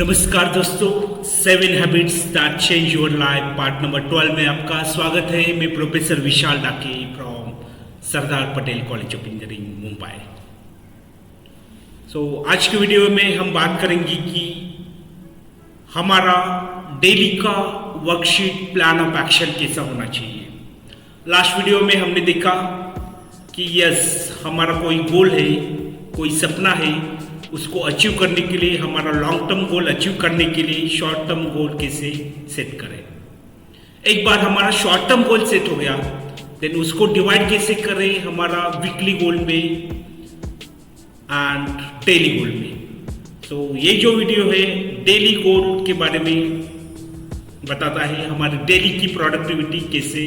नमस्कार दोस्तों, 7 habits that change your life part number 12 में आपका स्वागत है। मैं professor Vishal Dake from Sardar Patel college of engineering Mumbai. आज की वीडियो में हम बात करेंगे कि हमारा डेली का वर्कशीट प्लान ऑफ एक्शन कैसा होना चाहिए। लास्ट वीडियो में हमने देखा कि यस, हमारा कोई गोल है, कोई सपना है, उसको अचीव करने के लिए, हमारा लॉन्ग टर्म गोल अचीव करने के लिए शॉर्ट टर्म गोल कैसे सेट करें। एक बार हमारा शॉर्ट टर्म गोल सेट हो गया, देन उसको डिवाइड कैसे करें हमारा वीकली गोल में एंड डेली गोल में। ये जो वीडियो है डेली गोल के बारे में बताता है, हमारी डेली की प्रोडक्टिविटी कैसे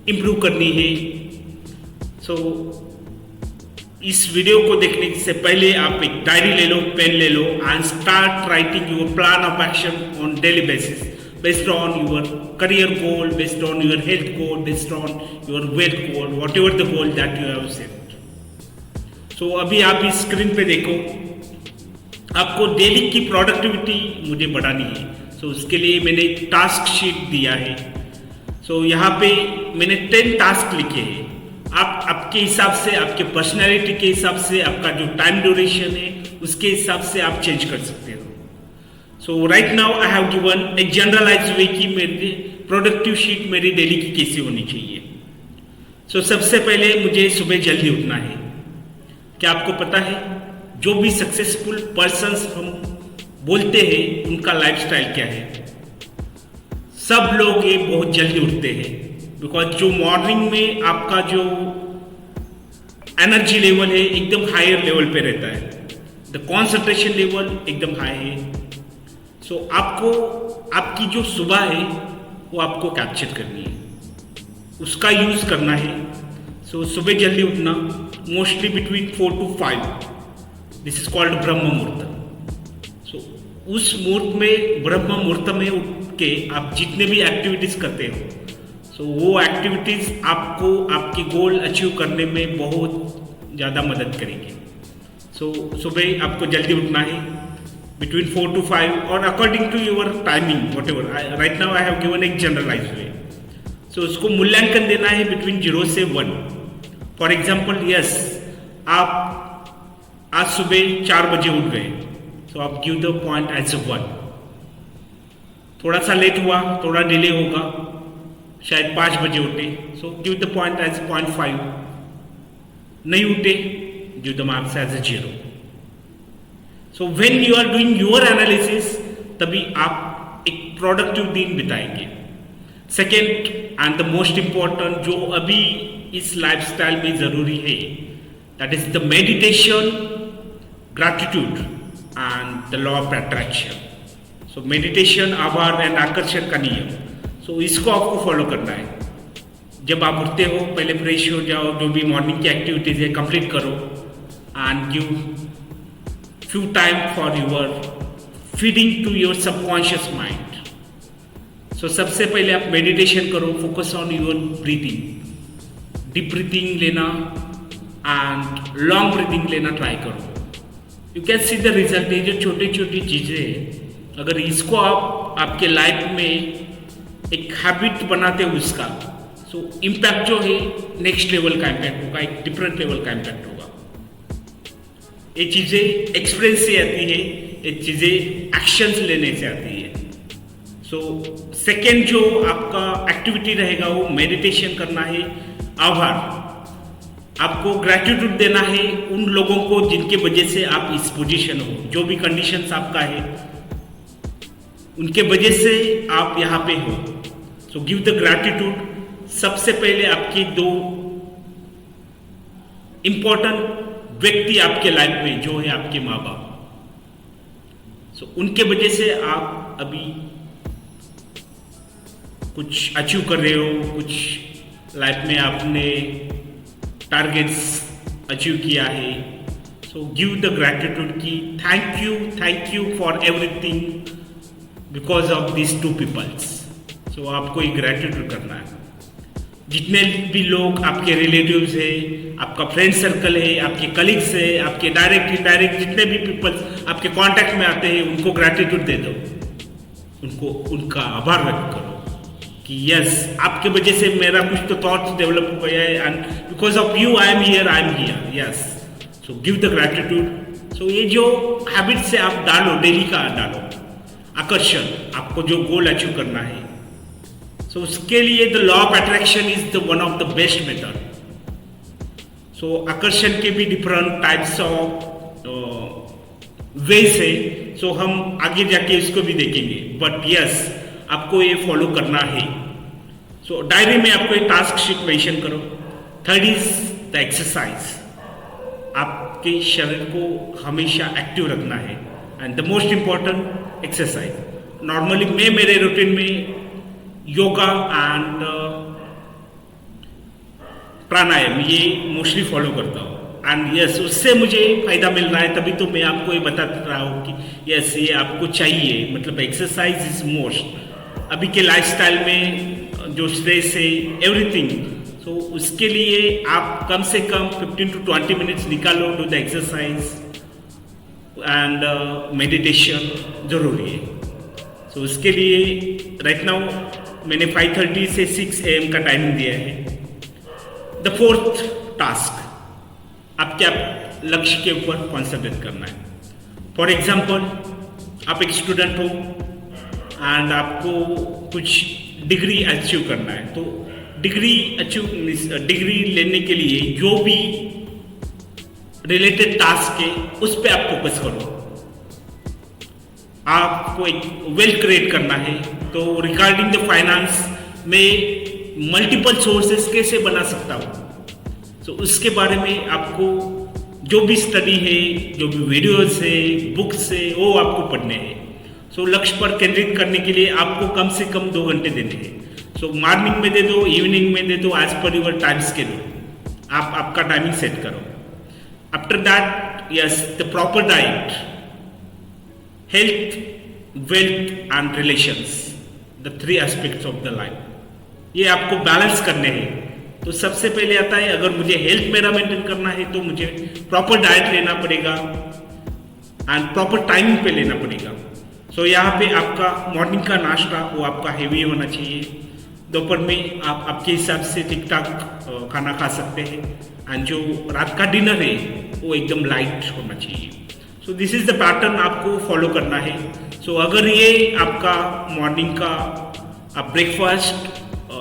इम्प्रूव करनी है। इस वीडियो को देखने से पहले आप एक डायरी ले लो, पेन ले लो and start writing your plan of action on daily basis based on your career goal, based on your health goal, based on your wealth goal, whatever the goal that you have set. अभी आप इस screen पे देखो, आपको daily की productivity मुझे बढ़ानी है। उसके लिए मैंने एक टास्क शीट दिया है। यहाँ पे मैंने 10 टास्क लिखे हैं। आप आपके हिसाब से, आपके पर्सनैलिटी के हिसाब से, आपका जो टाइम ड्यूरेशन है उसके हिसाब से आप चेंज कर सकते हो। Right now I have given एक जनरलाइज वे की मेरी प्रोडक्टिव शीट मेरी डेली की कैसी होनी चाहिए। सबसे पहले मुझे सुबह जल्दी उठना है। क्या आपको पता है जो भी सक्सेसफुल पर्सन्स हम बोलते हैं उनका लाइफस्टाइल क्या है? सब लोग ये बहुत जल्दी उठते हैं, बिकॉज जो मॉर्निंग में आपका जो एनर्जी लेवल है एकदम हायर लेवल पे रहता है, द कॉन्सेंट्रेशन लेवल एकदम हाई है। आपको आपकी जो सुबह है वो आपको कैप्चर करनी है, उसका यूज करना है। सुबह जल्दी उठना, mostly between 4 to 5, this is called ब्रह्म मुहूर्त। उस मुहूर्त में, ब्रह्म मुहूर्त में उठ के आप जितने भी एक्टिविटीज करते हो, वो एक्टिविटीज आपको आपके गोल अचीव करने में बहुत ज़्यादा मदद करेंगे। सुबह आपको जल्दी उठना है बिटवीन 4 to 5 और according to your timing whatever. Right now I have given एक जनरलाइज वे। उसको मूल्यांकन देना है बिटवीन 0 से 1। फॉर एग्जाम्पल, यस, आप आज सुबह 4 बजे उठ गए, आप गिव द पॉइंट एज 1। थोड़ा सा लेट हुआ, थोड़ा डिले होगा, शायद 5 बजे उठे, गिव द पॉइंट एज 0.5। नहीं उठे, give the marks as 0। When you are doing your analysis, तभी आप एक प्रोडक्टिव दिन बिताएंगे। Second and the most important, जो अभी इस लाइफस्टाइल में जरूरी है, that is the meditation, gratitude and the law of attraction. Meditation, आभार एंड आकर्षण का नियम। इसको आपको फॉलो करना है। जब आप उठते हो, पहले फ्रेश हो जाओ, जो भी मॉर्निंग की एक्टिविटीज है कंप्लीट करो and give few time for your feeding to your subconscious mind. सबसे पहले आप मेडिटेशन करो, focus on your breathing, deep breathing लेना एंड लॉन्ग ब्रीथिंग लेना ट्राई करो। You can see the result. ये जो छोटी छोटी चीज़ें, अगर इसको आप आपके लाइफ में एक हैबिट बनाते हो उसका, इम्पैक्ट जो है नेक्स्ट लेवल का इम्पैक्ट होगा, एक डिफरेंट लेवल का इम्पैक्ट होगा। ये चीज़ें एक्सपीरियंस से आती है, ये चीज़ें एक्शंस लेने से आती है। सेकेंड जो आपका एक्टिविटी रहेगा वो मेडिटेशन करना है, आभार। आपको ग्रैटिट्यूड देना है उन लोगों को जिनके वजह से आप इस पोजीशन हो, जो भी कंडीशंस आपका है उनके वजह से आप यहाँ पे हो। Give the gratitude. सबसे पहले आपके 2 इंपॉर्टेंट व्यक्ति आपके लाइफ में जो है आपके माँ बाप। उनके वजह से आप अभी कुछ अचीव कर रहे हो, कुछ लाइफ में आपने टारगेट्स अचीव किया है। गिव द ग्रैटिट्यूड की thank you for everything because of this 2 peoples. आपको एक ग्रैटिट्यूड करना है। जितने भी लोग आपके रिलेटिव्स है, आपका फ्रेंड सर्कल है, आपके कलीग्स है, आपके डायरेक्ट इनडायरेक्ट जितने भी पीपल्स आपके कांटेक्ट में आते हैं, उनको ग्रैटिट्यूड दे दो, उनको उनका आभार व्यक्त करो कि यस, आपके वजह से मेरा कुछ तो थॉट्स डेवलप हुआ है and because of you I am here, yes, so give the gratitude. So ये जो हैबिट से आप डालो, डेली का डालो आकर्षण, आपको जो गोल अचीव करना है, सो उसके लिए the law of attraction is the one of the best method. So आकर्षण के भी डिफरेंट टाइप्स ऑफ वेज है, सो हम आगे जाके इसको भी देखेंगे, बट यस आपको ये फॉलो करना है। सो डायरी में आपको एक टास्क शीट मेंशन करो। थर्ड इज द एक्सरसाइज, आपके शरीर को हमेशा एक्टिव रखना है and the most important exercise. Normally मैं मेरे रूटीन में योगा एंड प्राणायाम ये मोस्टली फॉलो करता हूँ एंड यस उससे मुझे फायदा मिल रहा है, तभी तो मैं आपको ये बता रहा हूँ कि यस ये आपको चाहिए, मतलब एक्सरसाइज इज मोस्ट। अभी के लाइफस्टाइल में जो स्ट्रेस है एवरीथिंग, सो उसके लिए आप कम से कम 15 to 20 मिनट्स निकालो to the exercise and meditation जरूरी है। सो उसके लिए राइट नाउ मैंने 5:30 से 6 AM का टाइमिंग दिया है। द फोर्थ टास्क, आपके लक्ष्य के ऊपर कॉन्सेंट्रेट करना है। फॉर एग्जाम्पल आप एक स्टूडेंट हो एंड आपको कुछ डिग्री अचीव करना है, तो डिग्री लेने के लिए जो भी रिलेटेड टास्क है उस पर आप फोकस करो। आपको एक वेल्थ क्रिएट करना है, तो रिगार्डिंग द फाइनेंस में मल्टीपल सोर्सेस कैसे बना सकता हूँ, तो उसके बारे में आपको जो भी स्टडी है, जो भी वीडियोस है, बुक्स है, वो आपको पढ़ने हैं। सो लक्ष्य पर केंद्रित करने के लिए आपको कम से कम 2 घंटे देने हैं। सो मॉर्निंग में दे दो, इवनिंग में दे दो, एज पर यूर टाइम स्केड्यूल आप आपका टाइमिंग सेट करो। After that yes the proper diet, health, wealth and relations, the 3 aspects of the life, ये आपको बैलेंस करने हैं। तो सबसे पहले आता है, अगर मुझे हेल्थ मेरा मेंटेन करना है तो मुझे प्रॉपर डाइट लेना पड़ेगा एंड प्रॉपर टाइमिंग पे लेना पड़ेगा। सो यहाँ पे आपका मॉर्निंग का नाश्ता वो आपका हेवी होना चाहिए, दोपहर में आप आपके हिसाब से ठीक ठाक खाना खा सकते हैं एंड जो रात का डिनर है वो एकदम लाइट होना चाहिए। So this is the pattern आपको फॉलो करना है। सो अगर ये आपका मॉर्निंग का आप ब्रेकफास्ट,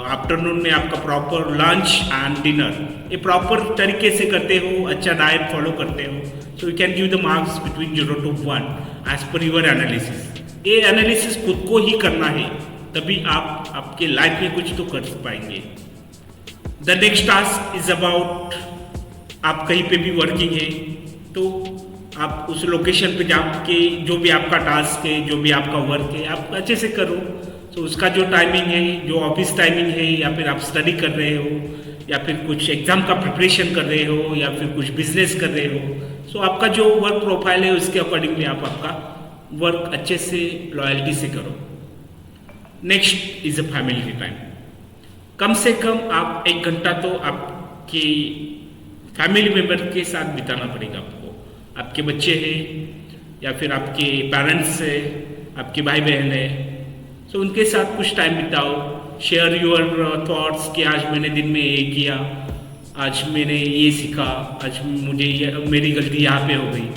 आफ्टरनून में आपका प्रॉपर लंच एंड डिनर ये प्रॉपर तरीके से करते हो, अच्छा डाइट फॉलो करते हो, so you can give the marks between 0 to 1 as पर यूर एनालिसिस। ये एनालिसिस खुद को ही करना है, तभी आप आपके लाइफ में कुछ तो कर पाएंगे। The next task is about, आप कहीं पे भी वर्किंग है तो आप उस लोकेशन पे जाके जो भी आपका टास्क है, जो भी आपका वर्क है, आप अच्छे से करो। तो उसका जो टाइमिंग है, जो ऑफिस टाइमिंग है, या फिर आप स्टडी कर रहे हो, या फिर कुछ एग्जाम का प्रिपरेशन कर रहे हो, या फिर कुछ बिजनेस कर रहे हो, सो आपका जो वर्क प्रोफाइल है उसके अकॉर्डिंगली आप आपका वर्क अच्छे से लॉयल्टी से करो। Next is a family time. कम से कम आप 1 घंटा तो आपके फैमिली मेंबर के साथ बिताना पड़ेगा आपको। आपके बच्चे हैं या फिर आपके पेरेंट्स है, आपके भाई बहन है, सो उनके साथ कुछ टाइम बिताओ। शेयर योर थॉट्स कि आज मैंने दिन में ये किया, आज मैंने ये सीखा, आज मुझे मेरी गलती यहाँ पे हो गई।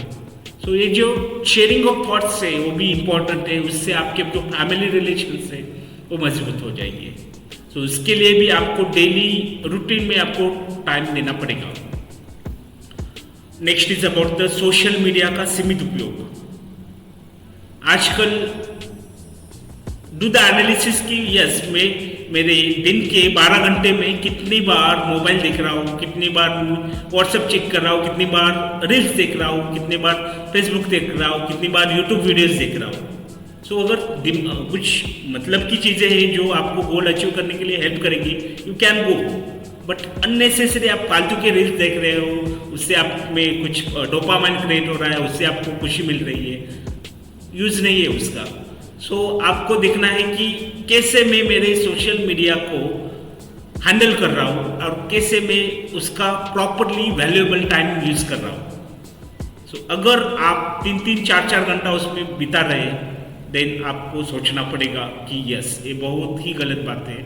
सो ये जो शेयरिंग ऑफ थॉट्स है वो भी इम्पोर्टेंट है, उससे आपके जो फैमिली रिलेशंस है वो मजबूत हो जाएंगे। सो उसके लिए भी आपको डेली रूटीन में आपको टाइम देना पड़ेगा। Next is about the social media का सीमित उपयोग। आजकल डू द एनालिसिस की यस मैं मेरे दिन के 12 घंटे में कितनी बार मोबाइल देख रहा हूँ, कितनी बार व्हाट्सएप चेक कर रहा हूँ, कितनी बार रील्स देख रहा हूँ, कितनी बार फेसबुक देख रहा हूँ, कितनी बार यूट्यूब वीडियोस देख रहा हूँ। सो अगर कुछ मतलब की चीज़ें हैं जो आपको गोल अचीव करने के लिए हेल्प करेगी, you can go, but unnecessary आप फालतू के रील्स देख रहे हो, उससे आप में कुछ डोपामाइन क्रिएट हो रहा है, उससे आपको खुशी मिल रही है, यूज़ नहीं है उसका। सो आपको देखना है कि कैसे मैं मेरे सोशल मीडिया को हैंडल कर रहा हूँ और कैसे मैं उसका प्रॉपरली वैल्यूएबल टाइम यूज कर रहा हूँ। सो अगर आप 3-4 घंटा उसमें बिता रहे हैं, देन आपको सोचना पड़ेगा कि यस, ये बहुत ही गलत बात है।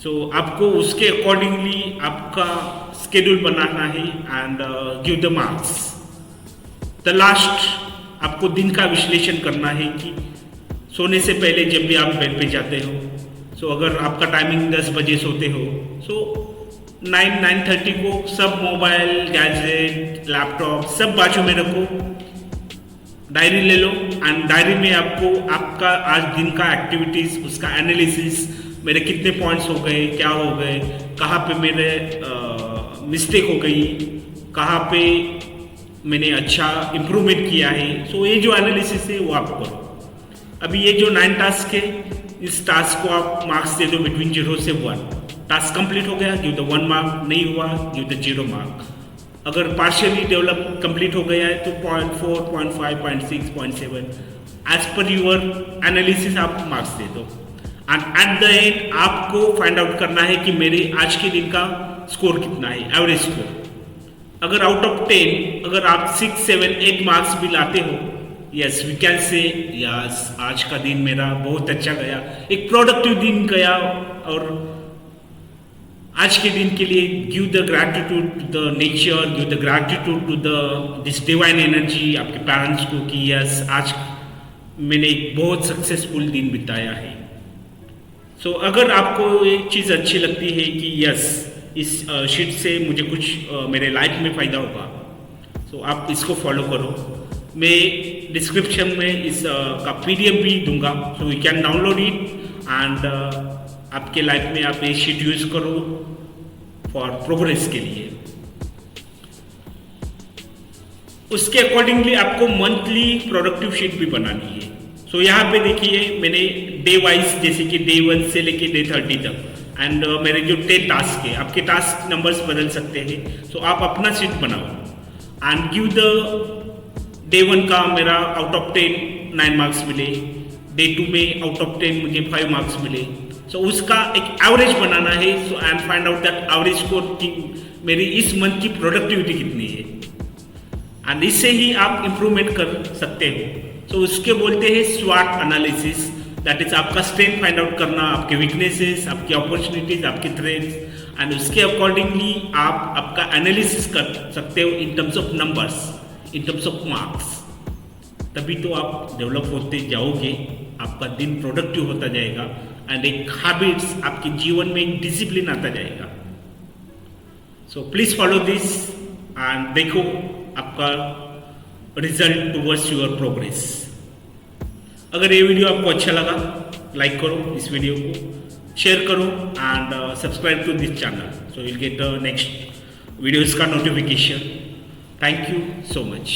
सो आपको उसके अकॉर्डिंगली आपका स्केड्यूल बनाना है and give the marks. The last, आपको दिन का विश्लेषण करना है कि सोने से पहले जब भी आप बेड पे जाते हो, सो अगर आपका टाइमिंग 10 बजे सोते हो, सो 9-9:30 को सब मोबाइल, गैजेट, लैपटॉप सब बाजू में रखो, डायरी ले लो एंड डायरी में आपको आपका आज दिन का एक्टिविटीज, उसका एनालिसिस, मेरे कितने पॉइंट्स हो गए, क्या हो गए, कहाँ पे मेरे मिस्टेक हो गई, कहाँ पे मैंने अच्छा इम्प्रूवमेंट किया है। सो ये जो एनालिसिस है वो आप करो। अभी ये जो 9 टास्क है, इस टास्क को आप मार्क्स दे दो बिटवीन 0 से 1। टास्क कंप्लीट हो गया, गिव द 1 मार्क, नहीं हुआ गिव द 0 मार्क। अगर पार्शियली डेवलप कंप्लीट हो गया है तो 0.4, 0.5, 0.6, 0.7 एज पर यूर एनालिसिस आप मार्क्स दे दो। एंड एट द एंड आपको फाइंड आउट करना है कि मेरे आज के दिन का स्कोर कितना है, एवरेज स्कोर। अगर आउट ऑफ 10 अगर आप 6, 7, 8 मार्क्स भी लाते हो, yes we can say yes आज का दिन मेरा बहुत अच्छा गया, एक प्रोडक्टिव दिन गया। और आज के दिन के लिए give the gratitude to the nature, give the gratitude to the this divine energy, आपके पेरेंट्स को कि यस आज मैंने एक बहुत सक्सेसफुल दिन बिताया है। सो अगर आपको ये चीज़ अच्छी लगती है कि यस इस शीट से मुझे कुछ मेरे लाइफ में फ़ायदा होगा, सो आप इसको फॉलो करो। मैं डिस्क्रिप्शन में इस का PDF भी दूंगा, सो you can download it and आपके लाइफ में आप ये शीट यूज करो फॉर प्रोग्रेस के लिए। उसके अकॉर्डिंगली आपको मंथली प्रोडक्टिव शीट भी बनानी है। सो यहाँ पे देखिए मैंने डे वाइज, जैसे कि डे 1 से लेके डे 30 तक एंड मेरे जो 10 टास्क है, आपके टास्क नंबर्स बदल सकते हैं। सो आप अपना शीट बनाओ एंड गिव द डे 1 का मेरा आउट ऑफ 10 9 मार्क्स मिले, डे 2 में आउट ऑफ 10 मुझे 5 मार्क्स मिले। सो उसका एक एवरेज बनाना है। So and find out that average score की मेरी इस मंथ की प्रोडक्टिविटी कितनी है एंड इससे ही आप इंप्रूवमेंट कर सकते हो। सो उसके बोलते हैं स्वॉट एनालिसिस, दैट इज आपका स्ट्रेंथ फाइंड आउट करना, आपके वीकनेसेस, आपकी अपॉर्चुनिटीज, आपके थ्रेट्स एंड उसके अकॉर्डिंगली आप आपका एनालिसिस कर सकते हो in terms of numbers, in terms of marks. तभी तो आप डेवलप होते जाओगे, आपका दिन प्रोडक्टिव होता जाएगा एंड एक हैबिट्स आपके जीवन में एक डिसिप्लिन आता जाएगा। So please follow this and देखो आपका रिजल्ट टुवर्ड्स योर प्रोग्रेस। अगर ये वीडियो आपको अच्छा लगा, लाइक करो इस वीडियो को, शेयर करो and subscribe to this channel, so you'll get next videos का notification. Thank you so much.